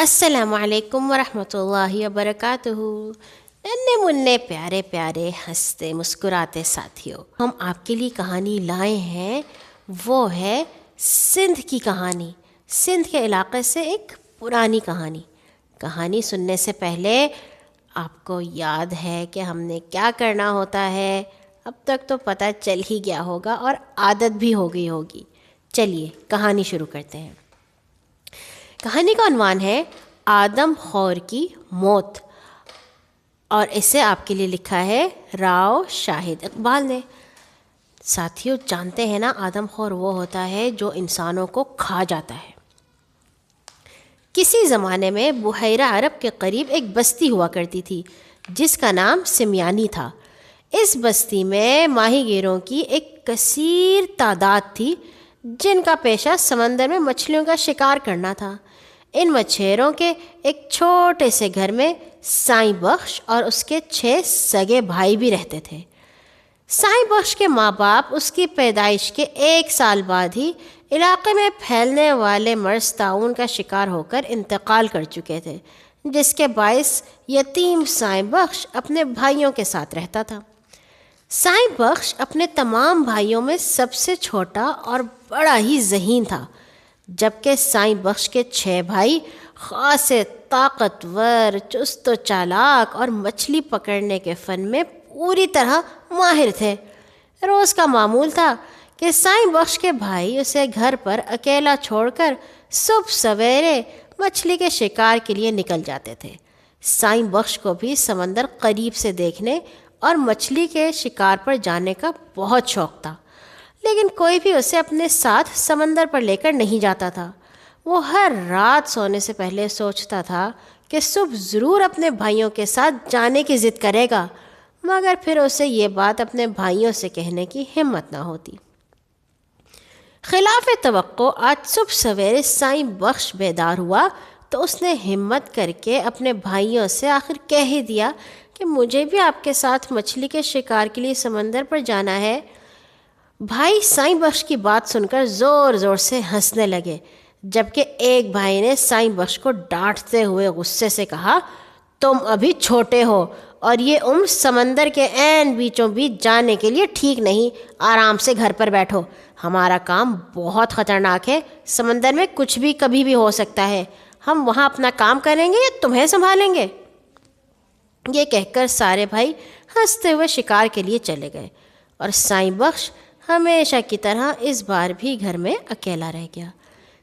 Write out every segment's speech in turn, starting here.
السلام علیکم ورحمۃ اللہ وبرکاتہ۔ ننے مننے پیارے پیارے ہنستے مسکراتے ساتھیوں، ہم آپ کے لیے کہانی لائے ہیں، وہ ہے سندھ کی کہانی۔ سندھ کے علاقے سے ایک پرانی کہانی سننے سے پہلے آپ کو یاد ہے کہ ہم نے کیا کرنا ہوتا ہے؟ اب تک تو پتہ چل ہی گیا ہوگا اور عادت بھی ہو گئی ہوگی۔ چلیے کہانی شروع کرتے ہیں۔ کہانی کا عنوان ہے آدم خور کی موت، اور اسے آپ کے لیے لکھا ہے راؤ شاہد اقبال نے۔ ساتھیوں، جانتے ہیں نا، آدم خور وہ ہوتا ہے جو انسانوں کو کھا جاتا ہے۔ کسی زمانے میں بحیرہ عرب کے قریب ایک بستی ہوا کرتی تھی جس کا نام سمیانی تھا۔ اس بستی میں ماہی گیروں کی ایک کثیر تعداد تھی جن کا پیشہ سمندر میں مچھلیوں کا شکار کرنا تھا۔ ان مچھیروں کے ایک چھوٹے سے گھر میں سائیں بخش اور اس کے 6 سگے بھائی بھی رہتے تھے۔ سائیں بخش کے ماں باپ اس کی پیدائش کے 1 سال بعد ہی علاقے میں پھیلنے والے مرض طاعون کا شکار ہو کر انتقال کر چکے تھے، جس کے باعث یتیم سائیں بخش اپنے بھائیوں کے ساتھ رہتا تھا۔ سائیں بخش اپنے تمام بھائیوں میں سب سے چھوٹا اور بڑا ہی ذہین تھا، جبکہ سائیں بخش کے 6 بھائی خاصے طاقتور، چست و چالاک اور مچھلی پکڑنے کے فن میں پوری طرح ماہر تھے۔ روز کا معمول تھا کہ سائیں بخش کے بھائی اسے گھر پر اکیلا چھوڑ کر صبح سویرے مچھلی کے شکار کے لیے نکل جاتے تھے۔ سائیں بخش کو بھی سمندر قریب سے دیکھنے اور مچھلی کے شکار پر جانے کا بہت شوق تھا، لیکن کوئی بھی اسے اپنے ساتھ سمندر پر لے کر نہیں جاتا تھا۔ وہ ہر رات سونے سے پہلے سوچتا تھا کہ صبح ضرور اپنے بھائیوں کے ساتھ جانے کی ضد کرے گا، مگر پھر اسے یہ بات اپنے بھائیوں سے کہنے کی ہمت نہ ہوتی۔ خلاف توقع آج صبح سویرے سائیں بخش بیدار ہوا تو اس نے ہمت کر کے اپنے بھائیوں سے آخر کہہ ہی دیا کہ مجھے بھی آپ کے ساتھ مچھلی کے شکار کے لیے سمندر پر جانا ہے۔ بھائی سائیں بخش کی بات سن کر زور زور سے ہنسنے لگے، جبکہ ایک بھائی نے سائیں بخش کو ڈانٹتے ہوئے غصے سے کہا، تم ابھی چھوٹے ہو اور یہ عمر سمندر کے عین بیچوں بیچ جانے کے لیے ٹھیک نہیں، آرام سے گھر پر بیٹھو، ہمارا کام بہت خطرناک ہے، سمندر میں کچھ بھی کبھی بھی ہو سکتا ہے، ہم وہاں اپنا کام کریں گے یا تمہیں سنبھالیں گے؟ یہ کہہ کر سارے بھائی ہنستے ہوئے شکار کے لیے چلے گئے، اور سائیں بخش ہمیشہ کی طرح اس بار بھی گھر میں اکیلا رہ گیا۔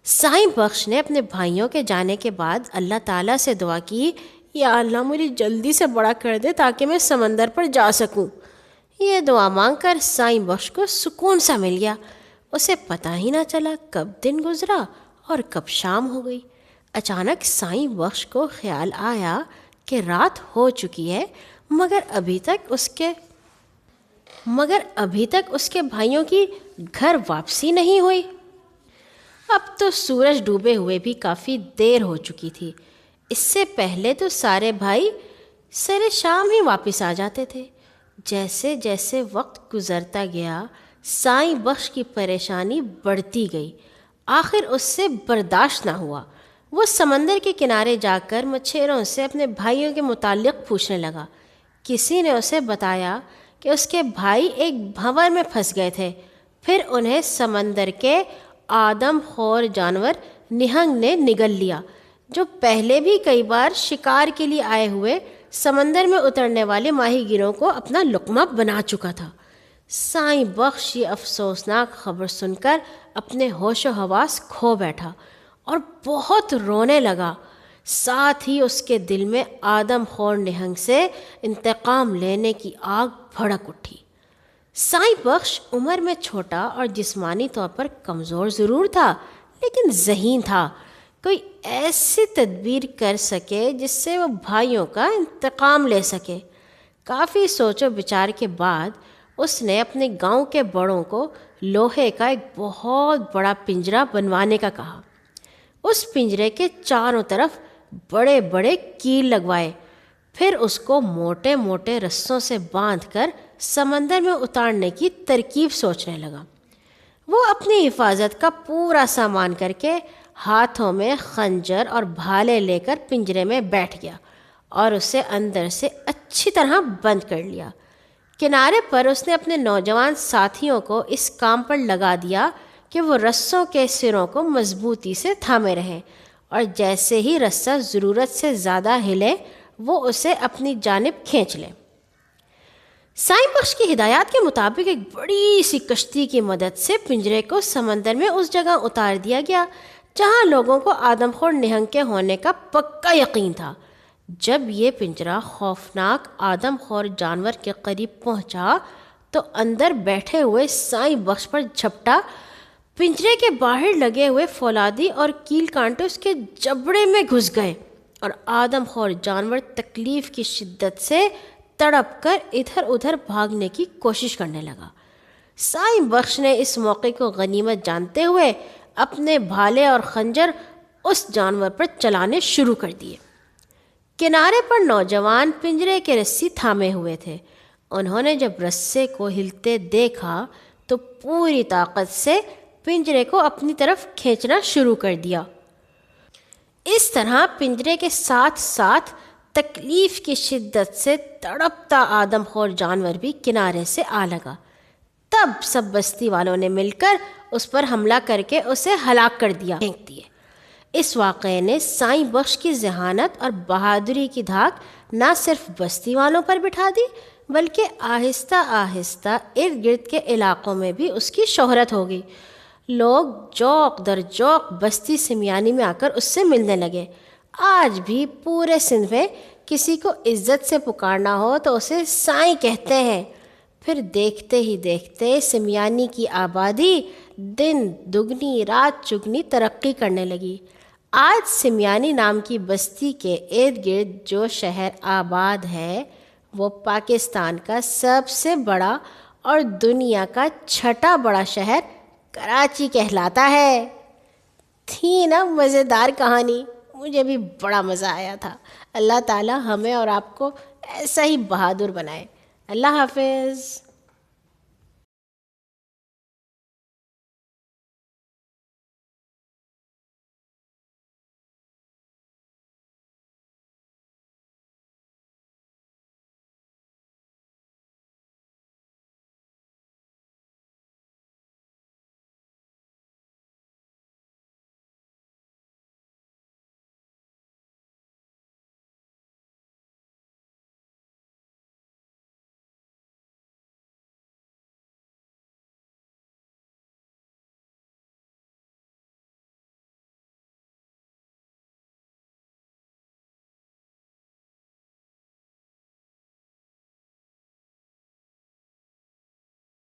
سائیں بخش نے اپنے بھائیوں کے جانے کے بعد اللہ تعالیٰ سے دعا کی، یا اللہ مجھے جلدی سے بڑا کر دے تاکہ میں سمندر پر جا سکوں۔ یہ دعا مانگ کر سائیں بخش کو سکون سا مل گیا۔ اسے پتہ ہی نہ چلا کب دن گزرا اور کب شام ہو گئی۔ اچانک سائیں بخش کو خیال آیا کہ رات ہو چکی ہے، مگر ابھی تک اس کے بھائیوں کی گھر واپسی نہیں ہوئی۔ اب تو سورج ڈوبے ہوئے بھی کافی دیر ہو چکی تھی۔ اس سے پہلے تو سارے بھائی سر شام ہی واپس آ جاتے تھے۔ جیسے جیسے وقت گزرتا گیا، سائیں بخش کی پریشانی بڑھتی گئی۔ آخر اس سے برداشت نہ ہوا۔ وہ سمندر کے کنارے جا کر مچھیروں سے اپنے بھائیوں کے متعلق پوچھنے لگا۔ کسی نے اسے بتایا کہ اس کے بھائی ایک بھنور میں پھنس گئے تھے، پھر انہیں سمندر کے آدم خور جانور نہنگ نے نگل لیا، جو پہلے بھی کئی بار شکار کے لیے آئے ہوئے سمندر میں اترنے والے ماہی گیروں کو اپنا لقمہ بنا چکا تھا۔ سائیں بخش یہ افسوسناک خبر سن کر اپنے ہوش و حواس کھو بیٹھا اور بہت رونے لگا۔ ساتھ ہی اس کے دل میں آدم خور نہنگ سے انتقام لینے کی آگ بھڑک اٹھی۔ سائیں بخش عمر میں چھوٹا اور جسمانی طور پر کمزور ضرور تھا، لیکن ذہین تھا۔ کوئی ایسی تدبیر کر سکے جس سے وہ بھائیوں کا انتقام لے سکے۔ کافی سوچ و بچار کے بعد اس نے اپنے گاؤں کے بڑوں کو لوہے کا ایک بہت بڑا پنجرا بنوانے کا کہا۔ اس پنجرے کے چاروں طرف بڑے بڑے کیل لگوائے، پھر اس کو موٹے موٹے رسوں سے باندھ کر سمندر میں اتارنے کی ترکیب سوچنے لگا۔ وہ اپنی حفاظت کا پورا سامان کر کے ہاتھوں میں خنجر اور بھالے لے کر پنجرے میں بیٹھ گیا اور اسے اندر سے اچھی طرح بند کر لیا۔ کنارے پر اس نے اپنے نوجوان ساتھیوں کو اس کام پر لگا دیا کہ وہ رسوں کے سروں کو مضبوطی سے تھامے رہیں، اور جیسے ہی رسہ ضرورت سے زیادہ ہلے وہ اسے اپنی جانب کھینچ لیں۔ سائیں بخش کی ہدایات کے مطابق ایک بڑی سی کشتی کی مدد سے پنجرے کو سمندر میں اس جگہ اتار دیا گیا جہاں لوگوں کو آدم خور نہنگ کے ہونے کا پکا یقین تھا۔ جب یہ پنجرہ خوفناک آدم خور جانور کے قریب پہنچا تو اندر بیٹھے ہوئے سائیں بخش پر جھپٹا۔ پنجرے کے باہر لگے ہوئے فولادی اور کیل کانٹے اس کے جبڑے میں گھس گئے اور آدم خور جانور تکلیف کی شدت سے تڑپ کر ادھر ادھر بھاگنے کی کوشش کرنے لگا۔ سائیں بخش نے اس موقع کو غنیمت جانتے ہوئے اپنے بھالے اور خنجر اس جانور پر چلانے شروع کر دیے۔ کنارے پر نوجوان پنجرے کے رسی تھامے ہوئے تھے۔ انہوں نے جب رسے کو ہلتے دیکھا تو پوری طاقت سے پنجرے کو اپنی طرف کھینچنا شروع کر دیا۔ اس طرح پنجرے کے ساتھ ساتھ تکلیف کی شدت سے تڑپتا آدم خور جانور بھی کنارے سے آ لگا۔ تب سب بستی والوں نے مل کر اس پر حملہ کر کے اسے ہلاک کر دیا، پھینک دیے۔ اس واقعے نے سائیں بخش کی ذہانت اور بہادری کی دھاک نہ صرف بستی والوں پر بٹھا دی بلکہ آہستہ آہستہ ارد گرد کے علاقوں میں بھی اس کی شہرت ہو گئی۔ لوگ جوق در جوق بستی سمیانی میں آ کر اس سے ملنے لگے۔ آج بھی پورے سندھ میں کسی کو عزت سے پکارنا ہو تو اسے سائیں کہتے ہیں۔ پھر دیکھتے ہی دیکھتے سمیانی کی آبادی دن دگنی رات چگنی ترقی کرنے لگی۔ آج سمیانی نام کی بستی کے ارد گرد جو شہر آباد ہے وہ پاکستان کا سب سے بڑا اور دنیا کا چھٹا بڑا شہر کراچی کہلاتا ہے۔ تھی نا مزیدار کہانی؟ مجھے بھی بڑا مزہ آیا تھا۔ اللہ تعالی ہمیں اور آپ کو ایسا ہی بہادر بنائے۔ اللہ حافظ۔